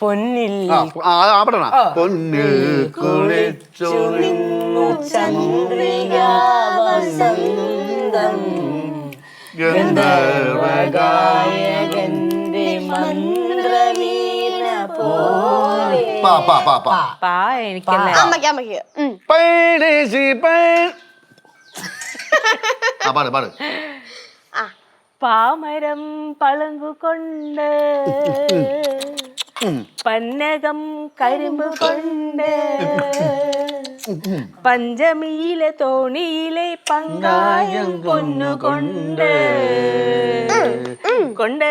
പൊന്നിൽ പൊന്നിൽ കുളിച്ചു നിന്നു ചന്ദ്രിക വസന്തം ഗന്ധർവഗായകന്റെ മന്ത്രവീണ പോലെ. എനിക്കല്ലേ പാട് പാമരം പളുങ്കുകൊണ്ട് പന്നകം കരിമ്പ് കൊണ്ട് പഞ്ചമിയിലെ തോണിയിലെ പങ്കായം പൊന്നുകൊണ്ട് കൊണ്ട്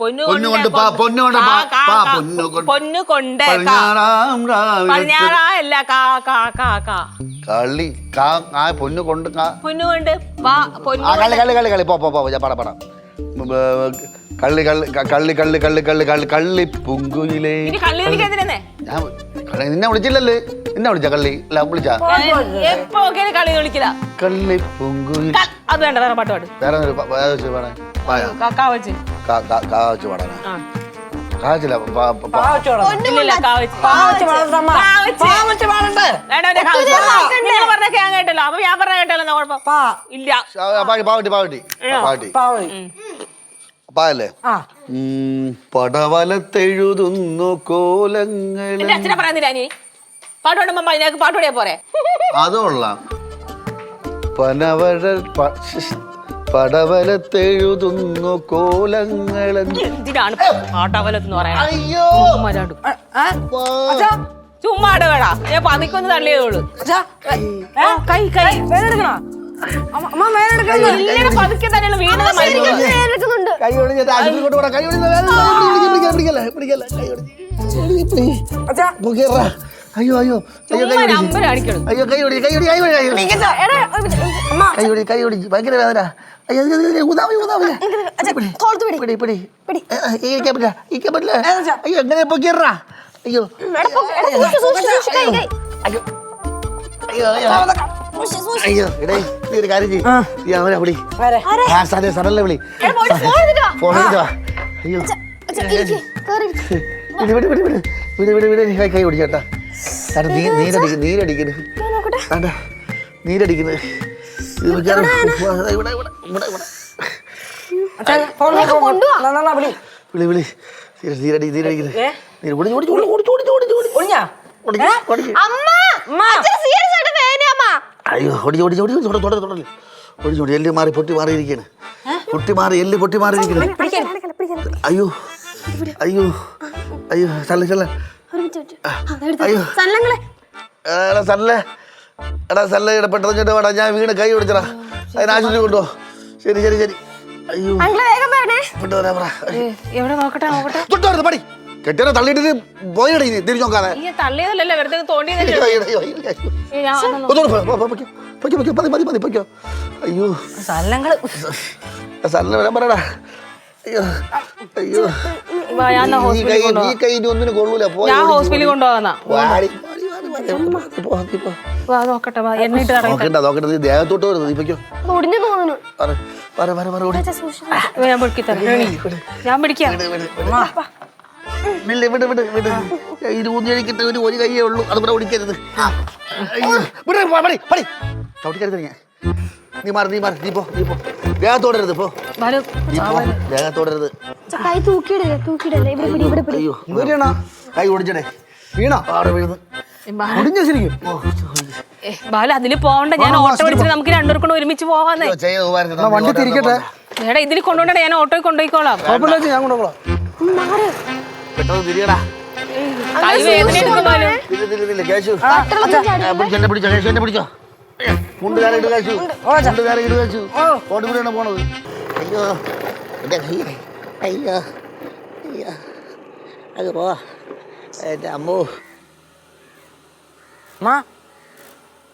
പൊന്നുകൊണ്ട് പടിഞ്ഞാറല്ല കളി പൊന്നുകൊണ്ട് പൊന്നുകൊണ്ട് കള്ളി കള്ളി കള്ളി കള്ളി കള്ളി കള്ളി കള്ളി കള്ളി പൊങ്കുയിലേ. നിന്നെ വിളിച്ചില്ലല്ലേ? നിന്നെ വിളിച്ച കള്ളി വിളിച്ച കള്ളി പൊങ്കുയിൽ. അത് വേണ്ട, വേറെ പാട്ട് പാട്. വേറെ കേട്ടല്ലോ. അപ്പൊ ഞാൻ പറഞ്ഞ കേട്ടല്ലോ ഇല്ല. പാല്ലേ പടവലത്തെഴുതുന്നു കോലങ്ങൾ. അച്ഛനെ പറയാന്നില്ല നീ പാട്ട് പാടുമ്പോ അതിനകത്ത് പാട്ട് പാടിയാ പോരെ? അത് കൊള്ളാം. പടവലത്തെഴുതുന്നു കോലങ്ങൾ. എന്തിനാണ് പാട്ടവലത്തെന്ന് പറയാ? അയ്യോ ചുമ്മാട് വേടാ, ഞാൻ പതിക്കൊന്ന് തള്ളിയതോളൂ. കൈ കൈ വേനെടുക്കണ പതുക്കെ തന്നെയുള്ള വീണത്. അയ്യോ അയ്യോ അയ്യോ കൈ ഓടിച്ച് ഭയങ്കര വേദന. അയ്യോ എങ്ങനെ പൊക്കിയറാ? അയ്യോ അയ്യോ അയ്യോ ഇടേ നീ ഒരു കാര്യം ചെയ്യ്. അവനെ വിളി, സനലിനെ വിളി. ഫോൺ എടുത്തോ. അയ്യോ കൈ ഓടിച്ചേട്ടാ. നീരടിക്കുന്നു. അയ്യോ ഓടി എല്ല് മാറി പൊട്ടി മാറിയിരിക്കാണ്. എല്ല് പൊട്ടി മാറിയിരിക്കണ്. അയ്യോ അയ്യോ അയ്യോ ചല്ല അയ്യോ സല്ല പെട്ടെന്ന് വേടാ. ഞാൻ വീണ് കൈ ഓടിച്ചടാ. അതിന് ആശുപത്രി കൊണ്ടുപോ. ശരി അയ്യോ പടി കെട്ടിയോ തള്ളിയിട്ട് പോയടേ തിരിച്ചു നോക്കാതെ. അയ്യോ സല്ല വരാൻ പറയടാ. അയ്യോ അയ്യോ ഈ കൈ ഒന്നിനും കൊള്ളൂല. ഹോസ്പിറ്റലിൽ കൊണ്ടുപോകാനാ. നോക്കട്ടെ ദേഹത്തോട്ട് വരുന്നത്. ഇപ്പൊക്കോ ഞാൻ പിടിക്കാം. ഊന്നിയടിക്കിട്ട് ഒരു കൈയേ ഉള്ളൂ. അതുകൂടെ ഓടിക്കരുത്. നീ മാറി പോ. ദേഹത്തോടരുത്. പോ ദേഹത്തോടരുത്. കൈ ഓടിച്ചടേ. വീണോ? വീഴുന്നു. ബാല അതില് പോവണ്ട. ഞാൻ ഓട്ടോ വിളിച്ചിട്ട് നമുക്ക് രണ്ടുപേർ കൊണ്ട് ഒരുമിച്ച് പോവാന്നേ. വണ്ടി തിരിക്കട്ടെ. എടാ ഇതിൽ കൊണ്ടുപോകണ്ട. ഞാൻ ഓട്ടോയിൽ കൊണ്ടുപോയിക്കോളാം. ഞാൻ കൊണ്ടുപോകാം. പെട്ടെന്ന് തിരിയടാ. കൈ വേദന എടുക്കുമ്പോഴും പിടിച്ചോ. മുണ്ടുകാരിട്ട് കാശു. ഓടിക്കൂടെയാണ് പോണത്. അയ്യോ എന്റെ കൈ. അയ്യോ അത് പോവാ. എന്റെ അമ്മോ.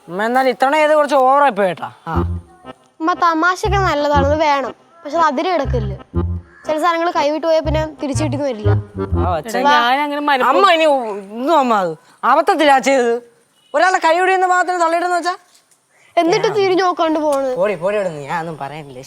എന്നാൽ ഇത്തവണ ഏത് കുറച്ച് ഓവറായി പോയിട്ടാ. തമാശയൊക്കെ നല്ലതാണ്, വേണം. പക്ഷെ അത് അതിര് കിടക്കില്ല. ചില സാധനങ്ങൾ കൈവിട്ട് പോയാൽ പിന്നെ തിരിച്ചു കിട്ടിന്ന് വരില്ല. അമ്മ ഇനി ഒന്നും അമ്മ അത് അബദ്ധത്തിലാ ചെയ്തത്. ഒരാളെ കൈവിടിയുന്ന ഭാഗത്തിന് തള്ളിയിടുന്ന വെച്ചാ എന്നിട്ട് തിരിഞ്ഞു നോക്കാണ്ട് പോണത്. പോടിയിടുന്നു. ഞാൻ ഒന്നും പറയാനില്ല.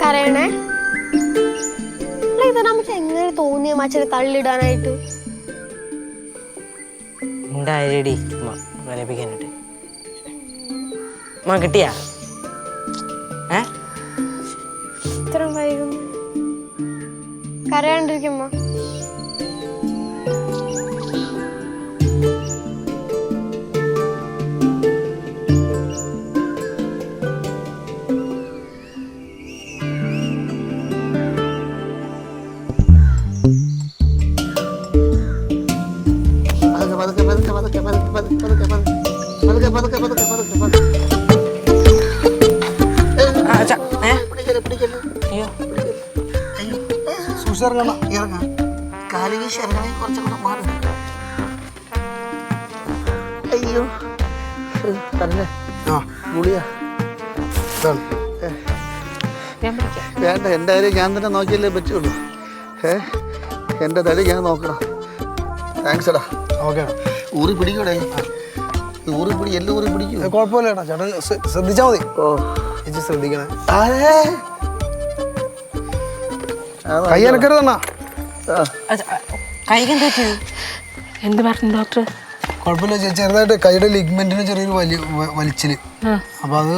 കരയണേ. ഇത് നമുക്ക് എങ്ങനെ തോന്നിയ മച്ചനെ തള്ളിയിടാനായിട്ട്? ഉണ്ടായിരടി വരപ്പിക്കാനായിട്ട്. കിട്ടിയാ ഇത്ര വൈകുന്നു കരയാണ്ടിരിക്കുമ്പോ അയ്യോ ഗുളിയാ വേണ്ട, എൻ്റെ കാര്യം ഞാൻ തന്നെ നോക്കിയല്ലേ പറ്റുള്ളൂ. എൻ്റെ തടി ഞാൻ നോക്കണം. താങ്ക്സ് എടാ. ഓക്കെ ഊറി പിടിക്കൂടെ? ഊറി പിടി, എല്ലാം ഊറി പിടിക്കും. കുഴപ്പമില്ല ചേട്ടൻ ശ്രദ്ധിച്ചാൽ മതി. ഓ ചേച്ചി ശ്രദ്ധിക്കണേ. കൈ അനക്കരുതെണ്ണ. കൈക്കെന്ത് പറ്റിയത്? എന്ത് പറഞ്ഞു ഡോക്ടർ? കുഴപ്പമില്ല ചേച്ചി, ചെറുതായിട്ട് കൈയുടെ ലിഗ്മെന്റിന് ചെറിയൊരു വലിച്ചില്. അപ്പൊ അത്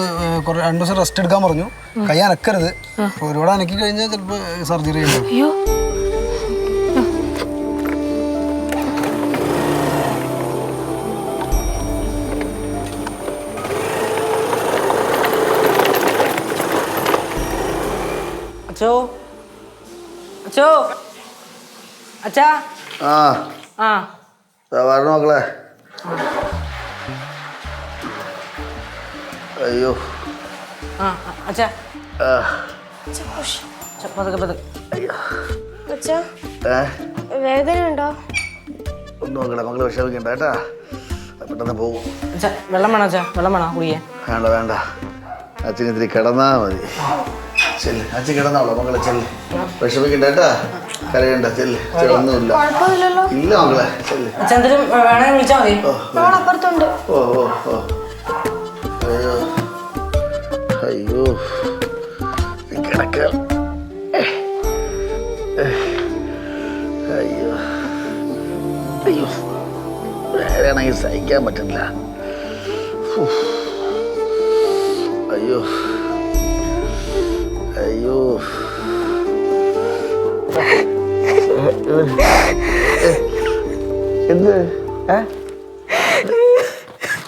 2 ദിവസം റെസ്റ്റ് എടുക്കാൻ പറഞ്ഞു. കൈ അനക്കരുത്. ഒരുപാട് അനക്കി കഴിഞ്ഞാൽ ചിലപ്പോ സർജറി ചെയ്യണം. അയ്യോ അച്ചോ അച്ചോ അച്ഛാ. ആ വരണ മക്കളെ. അയ്യോ അച്ഛാ വേദന ഉണ്ടോ? ഒന്നും നോക്കണേ മക്കളെ, വിഷമിക്കണ്ട കേട്ടാ. പെട്ടെന്ന് പോകും. വെള്ളം വേണോ അച്ഛാ? വെള്ളം വേണോ കുടിക്കാൻ? വേണ്ട വേണ്ട, അച്ഛൻ ഇത്തിരി കിടന്നാ മതി. ചെല്ല്, അച്ഛൻ കിടന്നാളോ മക്കളെ. ചെല്ല്, വിഷമിക്കണ്ട കേട്ടാ. കരയണ്ട. ചെല്ല്, ഒന്നുമില്ല. ഇല്ല മക്കളെ, ചെല്ല്. അച്ഛൻ എന്തെങ്കിലും വേണമെങ്കിൽ വിളിച്ചാൽ മതി. അപ്പുറത്തുണ്ട്. ഓ ഓ ഓ അയ്യോ അയ്യോ കിടക്ക. അയ്യോ അയ്യോ, വേദനയാണെങ്കിൽ സഹിക്കാൻ പറ്റില്ല. അയ്യോ അയ്യോ എന്ത്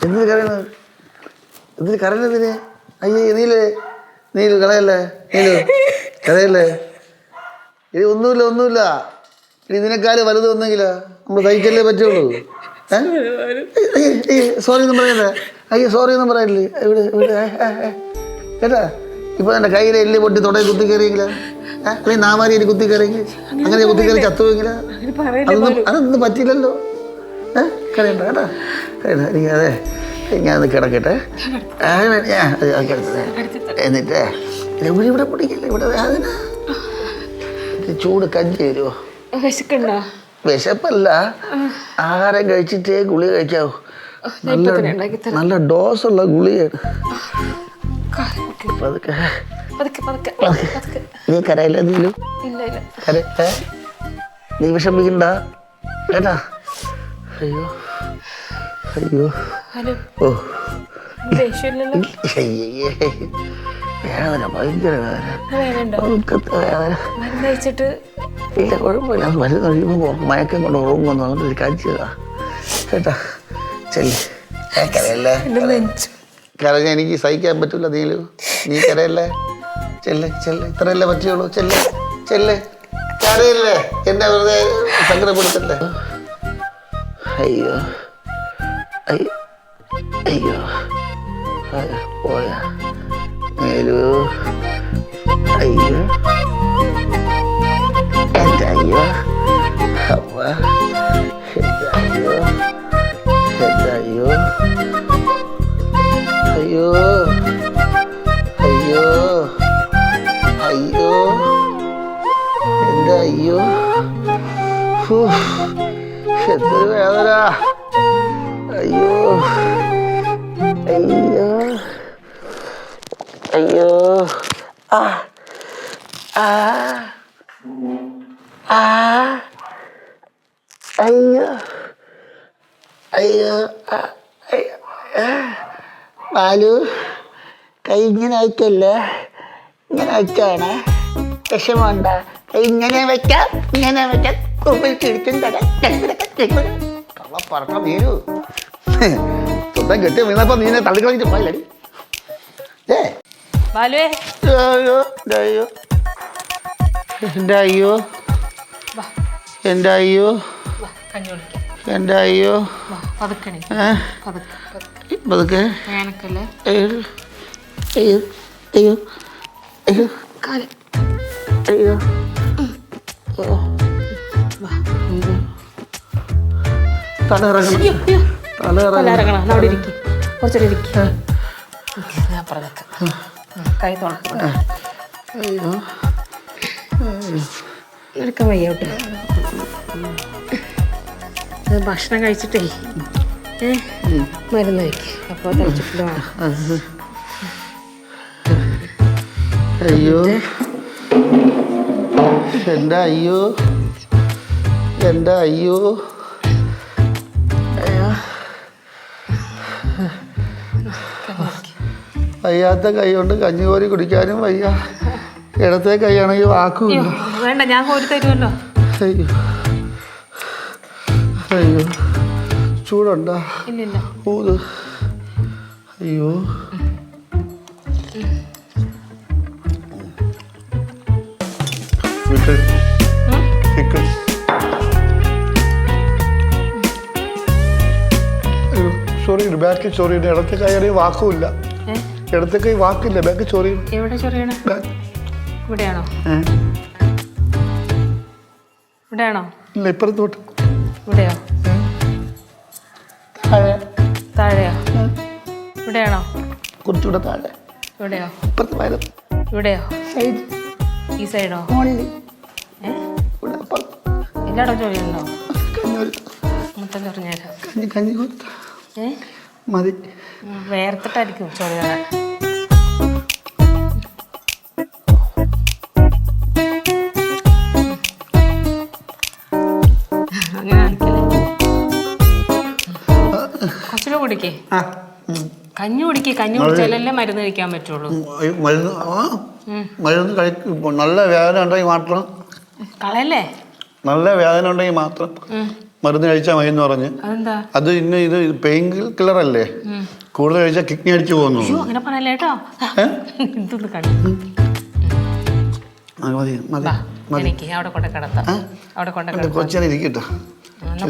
എന്തിന് കരയുന്നത്? എന്തിന് കരയുന്നതിന്? അയ്യേ നീല് നീല് കളയല്ലേ, നീല് കരയല്ലേ. ഇനി ഒന്നുമില്ല ഒന്നുമില്ല. ഇനി ഇതിനേക്കാൾ വലുത് ഒന്നെങ്കിലോ നമ്മൾ സഹിക്കല്ലേ പറ്റുള്ളൂ. സോറി ഒന്നും പറയല്ലേ. അയ്യോ സോറി ഒന്നും പറയല്ലേ. ഇവിടെ ഇവിടെ കേട്ടാ. ഇപ്പൊ എൻ്റെ കയ്യിലെ എല്ല് പൊട്ടി തുടങ്ങി കുത്തി കയറിയെങ്കിലോ, അല്ലെങ്കിൽ നാമാരി കുത്തി കയറിയെങ്കിൽ, അങ്ങനെ കുത്തി കയറി ചത്തുവെങ്കിലോ, അതൊന്നും പറ്റില്ലല്ലോ. കരയണ്ട കേട്ടാ, കരയണ്ട. എനിക്ക് അതെ ഞാനത് കിടക്കട്ടെ. എന്നിട്ട് ഇവിടെ ഇവിടെ പിടിക്കില്ല. ഇവിടെ വേദന. ചൂട് കഞ്ഞി തരുമോ? വിശക്കുണ്ടോ? വിശപ്പല്ല, ആഹാരം കഴിച്ചിട്ടേ ഗുളിക കഴിക്കാവൂ. നല്ല ഡോസുള്ള ഗുളികയാണ്. നീ കരയില്ല എന്തെങ്കിലും? നീ വിഷമിക്കണ്ട കേട്ടാ. അയ്യോ അയ്യോ ഓ വേദന, ഭയങ്കര വേദന. ഇല്ല കുഴപ്പമില്ല. അത് മരുന്ന് കഴിയുമ്പോൾ മയക്കം കൊണ്ട് ഉറങ്ങുമെന്ന് അങ്ങോട്ട് കഴിച്ചതാ കേട്ടാ. ചെല്ല്, കരയല്ലേ. കരഞ്ഞ എനിക്ക് സഹിക്കാൻ പറ്റില്ല. നീ കരയല്ലേ. ചെല്ല് ചെല്ല്, ഇത്രയല്ലേ പറ്റുള്ളൂ. ചെല്ല് ചെല്ല്, കരയല്ലേ. എന്നെ വെറുതെ സങ്കടപ്പെടുത്തല്ലേ. അയ്യോ അയ്യോ അയ്യോ പോയാ മേലു. അയ്യോ എൻ്റെ അയ്യോ അമ്മ, എൻ്റെ അയ്യോ എൻ്റെ അയ്യോ അയ്യോ അയ്യോ അയ്യോ എൻ്റെ അയ്യോ. എന്തൊരു വേദന. അയ്യോ അയ്യോ അയ്യോ അയ്യോ അയ്യോ ബാലു കൈ ഇങ്ങനെ വയ്ക്കല്ലേ, ഇങ്ങനെ വയ്ക്കാണ്. വിഷമമുണ്ട? ഇങ്ങനെ വെക്കാം, ഇങ്ങനെ വെക്കാം. പറക്ക വീഴൂ. സ്വന്തം കെട്ടി വീണപ്പോ നീ തള്ളിക്കളഞ്ഞിട്ട് പോയല്ലടി. ബാലുവേ അയ്യോ അയ്യോ എൻ്റെ അയ്യോ എൻ്റെ അയ്യോ കഞ്ഞി കുടിക്കാം. എൻ്റെ അയ്യോ. പതുക്കണേ പതുക്കെ. വേനക്കല്ലേ. അയ്യോ അയ്യോ അയ്യോ അയ്യോ കാല് അയ്യോ. തല ഇറങ്ങണം, തല ഇറങ്ങണം. അവിടെ ഇരിക്കും, കുറച്ചേരം ഇരിക്കും. ഞാൻ പറഞ്ഞേക്കാം. കൈ തുറക്കണം. അയ്യോ എടുക്കാൻ വയ്യോട്ടെ. ഭക്ഷണം കഴിച്ചിട്ടേ മരുന്ന് കഴിക്കും. അപ്പോൾ കഴിച്ചിട്ടില്ല. അയ്യോ എൻ്റെ അയ്യോ എൻ്റെ അയ്യോ. വയ്യാത്ത കൈ കൊണ്ട് കഞ്ഞി കോരി കുടിക്കാനും വയ്യ. ഇടത്തെ കൈയാണെങ്കിൽ വാക്കുമില്ല. വേണ്ട, ഞാൻ കോരി തരുമല്ലോ. അയ്യോ അയ്യോ ചൂടുണ്ടോ? ഇല്ലില്ല. ഊത്. അയ്യോ സോറി, ബാക്ക് ചൊറി. ഇടത്തെ കൈയാണെങ്കിൽ വാക്കുമില്ല. ഇടത്തെ കൈ വാക്കില്ല, ബാക്ക് ചൊറി. എവിടെ ചൊറിയണ? ഇവിടെയാണോ? ഇവിടെയാണോ? ഇല്ല, ഇപ്പുറത്തോട്ട്. ഇവിടെയോ? താഴെയോ? ഇവിടെയാണോ? കുറച്ചുകൂടെ താഴെ. ഇവിടെയോ? ഇപ്പുറത്ത് വയലും. ഇവിടെയോ? സൈഡ്. ഈ സൈഡോ? മോളിൽ. ഇവിടെ എല്ലായിടവും ചൊറിയുണ്ടോ? മൊത്തം ചൊറിഞ്ഞേരാ. കഞ്ഞി കൊടുത്ത മതി. വേർത്തിട്ടായിരിക്കും ചൊറിയാൻ. അങ്ങനെ അടിക്കല്ലേ. കുറച്ചുകൂടെ കുടിക്കേ. കഞ്ഞി കുടിക്കേ. കഞ്ഞി കുടിച്ചാലല്ലേ മരുന്ന് കഴിക്കാൻ പറ്റുള്ളൂ. മരുന്ന് കഴിക്കും. നല്ല വേദന ഉണ്ടെങ്കിൽ മാത്രം. കളയല്ലേ? നല്ല വേദന ഉണ്ടെങ്കിൽ മാത്രം മരുന്ന് കഴിച്ചാൽ മതി എന്ന് പറഞ്ഞ്. അത് ഇന്ന് ഇത് പെയിൻ കില്ലർ അല്ലേ, കൂടുതൽ കഴിച്ചാൽ കിഡ്നി അടിച്ചു പോകുന്നു. അങ്ങനെ പറയല്ലേ കേട്ടോ. ഇതൊന്ന് കണ്ടു. മതി മതി മതി. എനിക്ക് അവിടെ കൊണ്ട് കിടത്താം. അവിടെ കൊണ്ട് കുറച്ചേരം ഇരിക്കട്ടോ.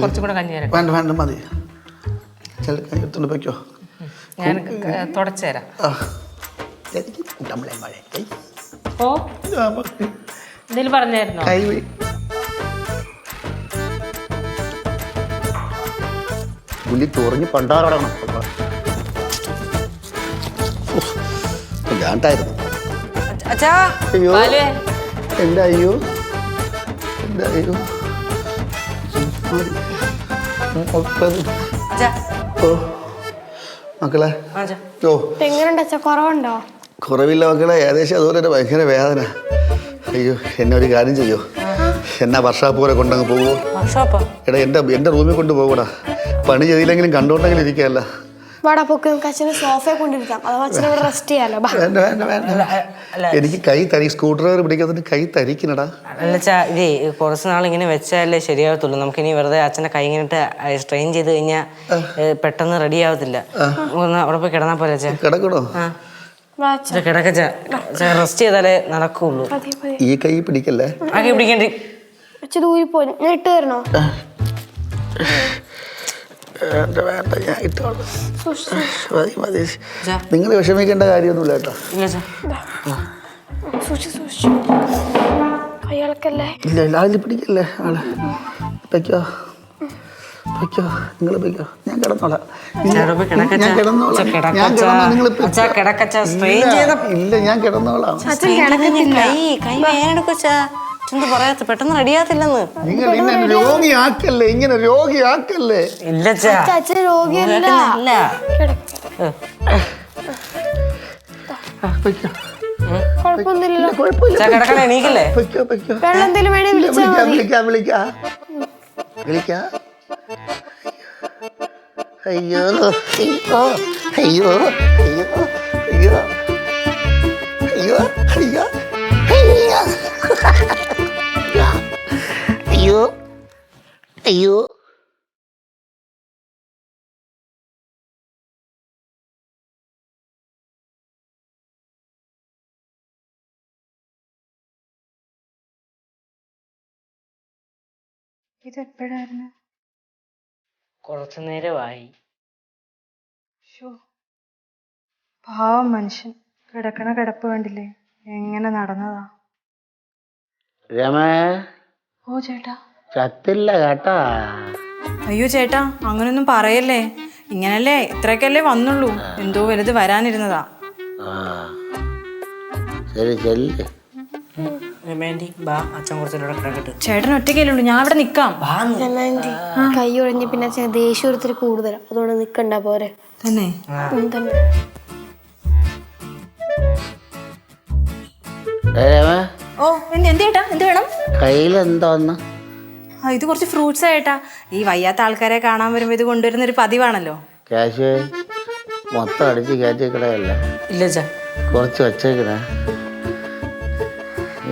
കുറച്ചും കൂടെ കഞ്ഞി തരാം. വേണ്ട വേണ്ട മതി. ചില കൈ എടുത്തോണ്ട് വെക്കോ. ഞാൻ തുടച്ചുതരാം. ഓ എന്തെങ്കിലും പറഞ്ഞായിരുന്നോ? കൈ പുലി തുറഞ്ഞ് പണ്ടാറടണം. ഞാണ്ടായിരുന്നു. അയ്യോ എൻ്റെ അയ്യോ എൻ്റെ അയ്യോ. ഓ മക്കളെ. ഓ എങ്ങനെയുണ്ട് അച്ഛാ? കുറവുണ്ടോ? കുറവില്ല മക്കളെ, ഏകദേശം അതുപോലെ തന്നെ ഭയങ്കര വേദന. അയ്യോ എന്നെ ഒരു കാര്യം ചെയ്യോ, എന്നാ വർഷാപ്പ് പോലെ കൊണ്ടങ്ങ് പോവോ? എടാ എൻ്റെ റൂമിൽ കൊണ്ട് പോകൂടാ. പണി ചെയ്തില്ലെങ്കിലും കണ്ടുകൊണ്ടെങ്കിലും ഇരിക്കുകയല്ല. വാടാ പൊക്ക്, നമുക്ക് അച്ഛനെ സോഫയെ കൊണ്ടിരിക്കാം. അഥവാ അച്ഛനെ ഇവിടെ റെസ്റ്റ് ചെയ്യാലോ. വേണ്ട വേണ്ട വേണ്ട, എനിക്ക് കൈ തരി സ്ക്രൂ ഡ്രൈവർ പിടിക്കാത്ത കൈ തരിക്കണടാ. അല്ലച്ചാ, ഇതേ കുറച്ച് നാൾ ഇങ്ങനെ വെച്ചാലേ ശരിയാവത്തുള്ളൂ. നമുക്കിനി വെറുതെ അച്ഛനെ കൈ ഇങ്ങോട്ട് സ്ട്രെയിൻ ചെയ്ത് കഴിഞ്ഞാൽ പെട്ടെന്ന് റെഡി ആവത്തില്ല. ഒന്ന് അവിടെ പോയി കിടന്നാൽ പോലെ അച്ഛാ. കിടക്കണോ? കിടക്കച്ചാ, റെസ്റ്റ് ചെയ്താലേ നടക്കുള്ളൂ. ഈ കൈ പിടിക്കല്ലേ. ആ കൈ പിടിക്കേണ്ടി. അച്ഛൻ ദൂരിപ്പോയി, ഞാൻ ഇട്ട് തരണോ? വേണ്ട വേണ്ട, ഞാൻ ഇട്ടോളൂ. മതി മതി, നിങ്ങൾ വിഷമിക്കേണ്ട കാര്യമൊന്നുമില്ല കേട്ടോ. ഇല്ല ഇല്ല, അതിൽ പിടിക്കല്ലേ ആള്. വെക്കോ വെക്കോ, നിങ്ങൾ വെക്കോ, ഞാൻ കിടന്നോളാം. ഞാൻ കിടന്നോളാം. ഞാൻ കിടന്നോ, നിങ്ങൾ ഇല്ല, ഞാൻ കിടന്നോളാം. കൈ വേനെടുക്കച്ചാ, പറയാത്ത പെട്ടെന്ന് റെഡിയാത്തില്ലെന്ന്. നിങ്ങൾ ഇന്നെ രോഗിയാക്കല്ലേ, ഇങ്ങനെ രോഗിയാക്കല്ലേ. അച്ഛൻ രോഗിയല്ല. കുഴപ്പമൊന്നുമില്ലല്ലോ. കുഴപ്പമില്ല. കിടക്കണ എണീക്കല്ലേ? പൊയ്ക്കോ, പൊയ്ക്കോ. വെള്ളം എന്തെങ്കിലും വേണേ വിളിച്ചാൽ മതി. വിളിക്കാം. അയ്യോ അയ്യോ അയ്യോ അയ്യോ അയ്യോ അയ്യോ അയ്യോ അയ്യോ. ഇതെപ്പോഴായിരുന്നു? കുറച്ചു നേരമായി. പാവം മനുഷ്യൻ കിടക്കണ കിടപ്പ് കണ്ടില്ലേ, എങ്ങനെ നടന്നതാ. രമേ, ഓ ചേട്ടാ. ചത്തില്ല കേട്ടാ. അയ്യോ ചേട്ടാ, അങ്ങനൊന്നും പറയല്ലേ. ഇങ്ങനല്ലേ ഇത്രയൊക്കെയല്ലേ വന്നുള്ളൂ, എന്തോ വലുത് വരാനിരുന്നതാ. ശരി ചെല്ല്. വേണ്ടി ബാ, അച്ഛൻ കുറച്ചുകൂടെ കിടക്കട്ടെ. ചേട്ടൻ ഒറ്റയ്ക്കല്ലേ ഉള്ളൂ, ഞാൻ ഇവിടെ നിക്കാം. കൈ ഒഴിഞ്ഞ പിന്നെ ദേഷ്യം ഒത്തിരി കൂടുതലാണ്, അതുകൊണ്ട് നിക്കണ്ട പോരെ. തന്നെ തന്നെ. രമേ, ഓ എന്ത് ചേട്ടാ, എന്ത് വേണം? കയ്യിലെന്തോന്ന്? ഇത് കുറച്ച് ഫ്രൂട്ട്സ് ആയിട്ടാ. ഈ വയ്യാത്ത ആൾക്കാരെ കാണാൻ വരുമ്പോ ഇത് കൊണ്ടുവരുന്ന ഒരു പതിവാണല്ലോ. ക്യാഷ് മൊത്തം അടിച്ച് കയറ്റിക്കിടയല്ല, ഇല്ല അച്ഛാ, കുറച്ച് വച്ചേക്കണേ.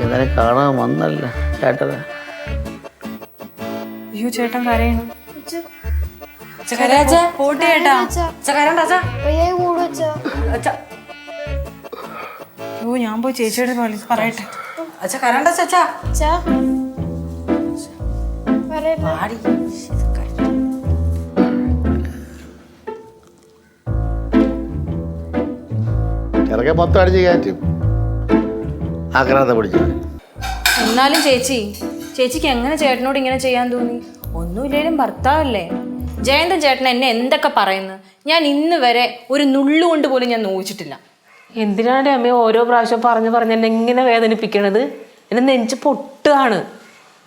ഇന്നലെ കാണാൻ വന്നല്ല ചേട്ടനെ. അയ്യോ ചേട്ടൻ കരയണം. പോട്ടെ ചേട്ടാ. വയ്യായി കൂടെ വെച്ചാ. അയ്യോ ഞാൻ പോയി ചേച്ചിയുടെ പറയട്ടെ. അച്ഛാ കരണ്ട ചച്ചാ. ചെറുക്കെ മൊത്തം അടിച്ച് കയറ്റും. ആക്രാന്ത പിടിച്ചു. എന്നാലും ചേച്ചിക്ക് എങ്ങനെ ചേട്ടനോട് ഇങ്ങനെ ചെയ്യാൻ തോന്നി? ഒന്നുമില്ലേലും ഭർത്താവല്ലേ. ജയന്തൻ ചേട്ടൻ എന്നെ എന്തൊക്കെ പറയുന്നു, ഞാൻ ഇന്ന് വരെ ഒരു നുള്ളുകൊണ്ട് പോലും ഞാൻ നോവിച്ചിട്ടില്ല. എന്തിനാണ് അമ്മ ഓരോ പ്രാവശ്യം പറഞ്ഞ് എന്നെ ഇങ്ങനെ വേദനിപ്പിക്കണത്? എന്നെ നെഞ്ച് പൊട്ടുകയാണ്.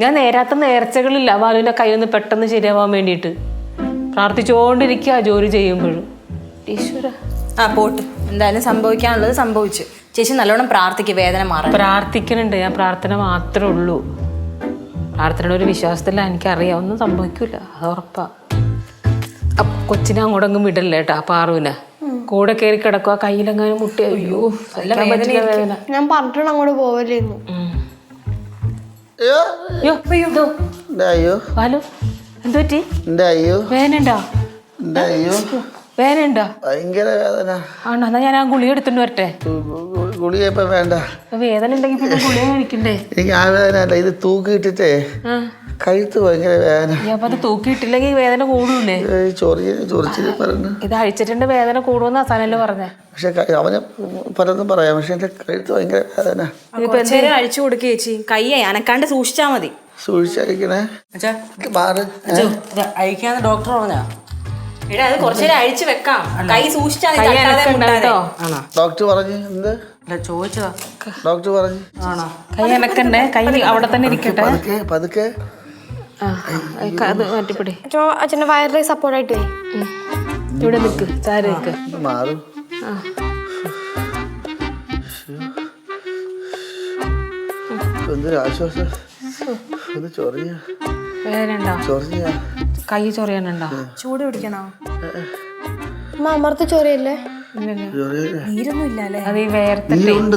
ഞാൻ നേരാത്ത നേർച്ചകളില്ല ബാലുവിൻ്റെ കയ്യൊന്ന് പെട്ടെന്ന് ശരിയാവാൻ വേണ്ടിയിട്ട് പ്രാർത്ഥിച്ചുകൊണ്ടിരിക്കുക ജോലി ചെയ്യുമ്പോഴും. ഈശ്വര. പോട്ട്, എന്തായാലും സംഭവിക്കാനുള്ളത് സംഭവിച്ചു. ചേച്ചി നല്ലോണം പ്രാർത്ഥിക്കുക, വേദന മാറാൻ. പ്രാർത്ഥിക്കുന്നുണ്ട് ഞാൻ, പ്രാർത്ഥന മാത്രമേ ഉള്ളൂ. പ്രാർത്ഥനയുടെ ഒരു വിശ്വാസത്തില്ല, എനിക്കറിയാം ഒന്നും സംഭവിക്കില്ല, അത് ഉറപ്പാ. കൊച്ചിനെ അങ്ങോട്ടങ്ങും വിടല്ലേ കേട്ടാ, പാറുവിനെ കൂടെ കയറി കിടക്കുക, കയ്യിലെങ്ങാനും മുട്ടി. അയ്യോ വേദന. ഞാൻ പറഞ്ഞിട്ട് അങ്ങോട്ട് പോവല്ലേന്നു. അയ്യോ ബാലു എന്തു പറ്റി? അയ്യോ വേദനയുണ്ടോ? അയ്യോ വേദനയുണ്ടോ? ഭയങ്കര വേദന. ആണോ? എന്നാ ഞാൻ ആ ഗുളിക എടുത്തിട്ട് വരട്ടെ. ഗുളിക ഇപ്പൊ വേണ്ട. വേദന ഉണ്ടെങ്കിൽ പിന്നെ ഗുളിക കഴിക്കണ്ടേ? എനിക്ക് ആ വേദന അല്ല, ഇത് തൂക്കിയിട്ടിട്ടേ കഴുത്ത് ഭയങ്കര വേദന. അപ്പൊ അത് തൂക്കിയിട്ടില്ലെങ്കിൽ വേദന കൂടൂലേ? ചൊറിച്ചില് പറഞ്ഞു. ഇത് അഴിച്ചിട്ടുണ്ട് വേദന കൂടുമെന്ന് അസാനല്ലേ പറഞ്ഞേ. പക്ഷെ അവന് പലതും പറയാം, പക്ഷെ എന്റെ കഴുത്ത് ഭയങ്കര വേദന. അഴിച്ചു കൊടുക്കുക ചേച്ചി, കൈ അനക്കാണ്ട് സൂക്ഷിച്ചാ മതി. സൂക്ഷിച്ചഴിക്കണേ. അയക്കാന്ന് ഡോക്ടർ പറഞ്ഞാ. എടാ അത് കുറച്ചേരം അഴിച്ചു വെക്കാം, കൈ സൂക്ഷിച്ചാ ഡോക്ടർ പറഞ്ഞു. എന്ത് ചോദിച്ചതാ ഡോക്ടർ പറഞ്ഞു? ആണോ? കൈ അനക്കണ്ടേ, കൈ അവിടെ തന്നെ ഇരിക്കട്ടെ. പതുക്കെ അത് മാറ്റിപ്പിടി. അച്ഛൻ്റെ വയറിൽ സപ്പോർട്ടായിട്ട് ഇവിടെ നിൽക്ക്, ചാരി നിൽക്ക്. മാറും. എന്തൊരു ആശ്വാസം. ഒന്ന് ചൊറിയ. വേദനയുണ്ടോ? ചൊറിയ. കൈ ചൊറിയാനുണ്ടോ? ചൂട് പിടിക്കണോ? അമർത്ത് ചൊറിയല്ലേ? നീരൊന്നും ഇല്ലല്ലേ? അത് ഈ വേർത്തിട്ട് നീരുണ്ട്.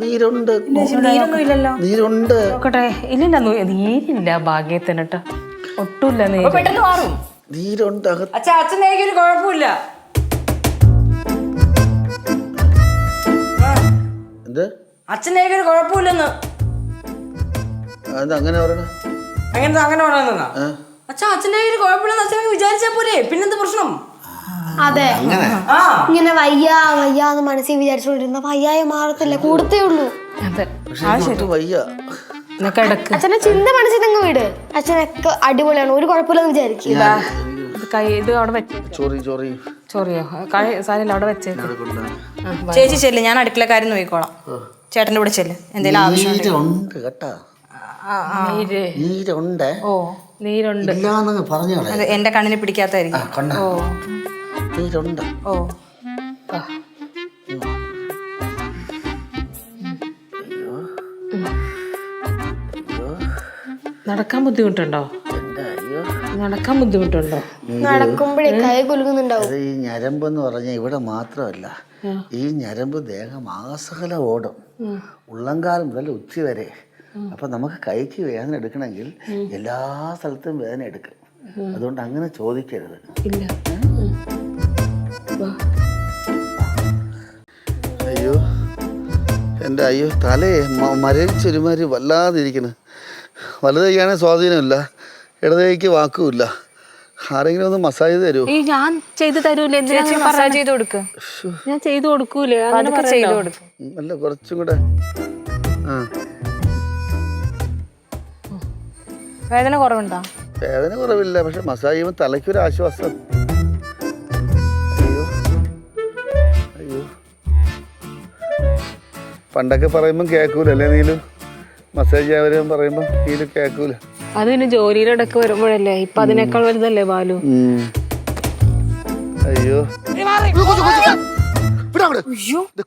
നീരൊന്നും ഇല്ലല്ലോ. നീരുണ്ട്. നോക്കട്ടെ. ഇല്ലില്ല, നീരില്ല ഭാഗ്യത്തിന് കേട്ടോ, ഒട്ടുമില്ല നീര്. പെട്ടെന്ന് മാറും. നീരുണ്ട്. അച്ഛനേക്ക് ഒരു കുഴപ്പമില്ല. എന്ത്? അച്ഛനേക്ക് ഒരു കുഴപ്പമില്ലെന്ന്. അങ്ങനെ പറയണ? അങ്ങനെ പറയുന്ന അച്ഛൻ്റെ ഒരു കുഴപ്പമില്ലെന്ന് അച്ഛനൊക്കെ വിചാരിച്ചാ പോരെ, പിന്നെന്ത് പ്രശ്നം? അതെ, ഇങ്ങനെ വയ്യാന്ന് മനസ്സിൽ വിചാരിച്ചോണ്ടിരുന്ന വയ്യായ മാറത്തില്ല, കൂടത്തേ ഉള്ളൂ. അതെ, വയ്യ. അച്ഛനെ ചിന്ത മനസ്സിൽ നിങ്ങൾ വീട്. അച്ഛനൊക്കെ അടിപൊളിയാണ്, ഒരു കുഴപ്പമില്ലെന്ന് വിചാരിക്കില്ല. കൈ ഇത് അവിടെ വെച്ച് ചൊറിയോ? സാരില്ല, അവിടെ വെച്ചേ. ചേച്ചി ചെല്ല്, ഞാൻ അടുക്കളക്കാരൻ നോക്കിക്കോളാം. ചേട്ടൻ്റെ കൂടെ ചെല്ല്, എന്തെങ്കിലും ആവശ്യം. നീരുണ്ട് കേട്ടാ, നീരുണ്ട്. ഓ നീരുണ്ട്. അത് എന്റെ കണ്ണിന് പിടിക്കാത്തായിരിക്കും. ഓ നീരുണ്ട്. ഓ നടക്കാൻ ബുദ്ധിമുട്ടുണ്ടോ? നടക്കാൻ ബുദ്ധിമുട്ടുണ്ടോ? നടക്കുമ്പോഴേ കൈ കുലുങ്ങുന്നുണ്ടാവും. അത് ഈ ഞരമ്പെന്ന് പറഞ്ഞാൽ ഇവിടെ മാത്രമല്ല, ഈ ഞരമ്പ് ദേഹം ആസകലം ഓടും, ഉള്ളംകാലം മുതൽ ഉച്ചി വരെ. അപ്പം നമുക്ക് കൈക്ക് വേദന എടുക്കണമെങ്കിൽ എല്ലാ സ്ഥലത്തും വേദന എടുക്കും. അതുകൊണ്ട് അങ്ങനെ ചോദിക്കരുത്. ഇല്ല. അയ്യോ എൻ്റെ അയ്യോ തലയെ മരവിച്ചൊരുമാതിരി വല്ലാതിരിക്കണ്. വലത് കൈയാണെങ്കിൽ സ്വാധീനമില്ല, ഇടതേക്ക് വാക്കുമില്ല. ആരെങ്കിലും ഒന്ന് മസാജ് തരുമോ? ഈ ഞാൻ ചെയ്തു തരൂലേ? ചേച്ചി മസാജ് ചെയ്ത് കൊടുക്ക്. ഞാൻ ചെയ്തു കൊടുക്കൂലേ? അതൊക്കെ ചെയ്ത് കൊടുക്കും. അല്ല കുറച്ചും കൂടെ. ആ വേദന കുറവുണ്ടോ? വേദന കുറവില്ല, പക്ഷെ മസാജ് ചെയ്യുമ്പോൾ തലയ്ക്കൊരു ആശ്വാസം. അയ്യോ അയ്യോ പണ്ടൊക്കെ പറയുമ്പം കേൾക്കൂലല്ലേ നീലു? മസാജ് ചെയ്യാൻ പറയുമ്പോൾ നീലു കേൾക്കൂല. അത് പിന്നെ ജോലിയുടെ ഇടക്ക് വരുമ്പോഴല്ലേ. ഇപ്പൊ അതിനേക്കാൾ വലുതല്ലേ ബാലു? അയ്യോ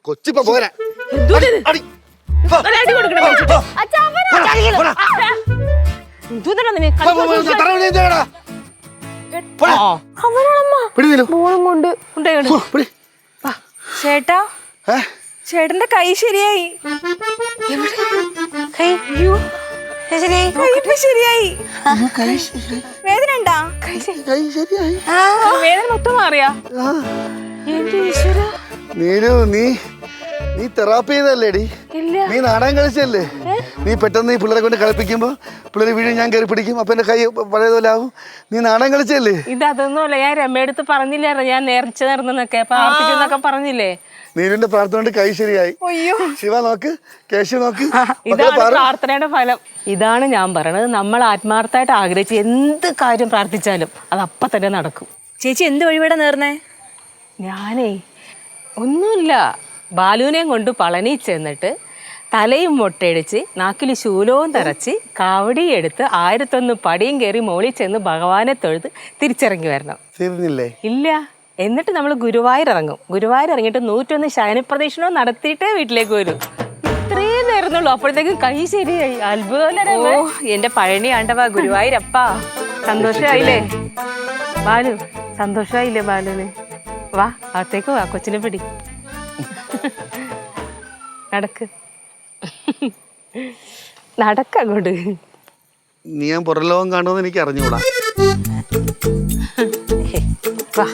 കൊച്ചിപ്പോ പോരാ. ചേട്ടാ, ചേട്ടന്റെ കൈ ശരിയായി. ശരിയായി. വേദന ഉണ്ടാ? കൈ ശരിയായി. വേദന മൊത്തം മാറിയാ? നീലു നീ തെറാപ്പി ചെയ്തല്ലേടി? നീ നാടകം കളിച്ചല്ലേ? നീ പെട്ടെന്ന് ഈ പിള്ളേരെ കൊണ്ട് കളിപ്പിക്കുമ്പോ പിള്ളേരെ വീഴും, ഞാൻ കയറി പിടിക്കും, അപ്പൊ എന്റെ കൈ പഴയതുപോലെ ആവും. നീ നാടകം കളിച്ചല്ലേ? ഇത് അതൊന്നുമല്ല. ഞാൻ രമയെടുത്ത് പറഞ്ഞില്ലായിരുന്നു ഞാൻ നേർച്ച നടന്നൊക്കെ പ്രാർത്ഥിച്ചെന്നൊക്കെ പറഞ്ഞില്ലേ? നീലുവിന്റെ പ്രാർത്ഥന കൊണ്ട് കൈ ശരിയായി. ശിവ നോക്ക്, കേശു നോക്ക്. ഇതാണ് പ്രാർത്ഥനയുടെ ഫലം. ഇതാണ് ഞാൻ പറയണത്. നമ്മൾ ആത്മാർത്ഥമായിട്ട് ആഗ്രഹിച്ച് എന്ത് കാര്യം പ്രാർത്ഥിച്ചാലും അത് അപ്പം തന്നെ നടക്കും. ചേച്ചി എന്ത് വഴിപാടാ നേർന്നേ? ഞാനേ ഒന്നുമില്ല, ബാലുവിനെയും കൊണ്ട് പളനി ചെന്നിട്ട് തലയും മൊട്ടയടിച്ച് നാക്കിൽ ശൂലവും തറച്ച് കാവടി എടുത്ത് 1001 പടിയും കയറി മോളിൽ ചെന്ന് ഭഗവാനെ തൊഴുത് തിരിച്ചിറങ്ങി വരണം. തീർന്നില്ലേ? ഇല്ല. എന്നിട്ട് നമ്മൾ ഗുരുവായൂർ ഇറങ്ങും. ഗുരുവായൂർ ഇറങ്ങിയിട്ട് 101 ശയനപ്രദക്ഷിണവും നടത്തിയിട്ടേ വീട്ടിലേക്ക് വരും. ഇത്രയും നേരുന്നുള്ളൂ, അപ്പോഴത്തേക്കും കൈ ശരിയായി. അത്ഭുതമല്ലേ? ഓ എന്റെ പഴനി ആണ്ടവാ ഗുരുവായൂരപ്പാ. സന്തോഷമായില്ലേ ബാലു? സന്തോഷമായില്ലേ ബാലുവിന്? വാ അകത്തേക്ക് വാ, കൊച്ചിനെ പിടി. നടക്ക് നടക്കങ്ങോട്ട്. നീ ഞാൻ പുറലോകം കാണുമെന്ന് എനിക്ക് അറിഞ്ഞുകൂടാ. വാ.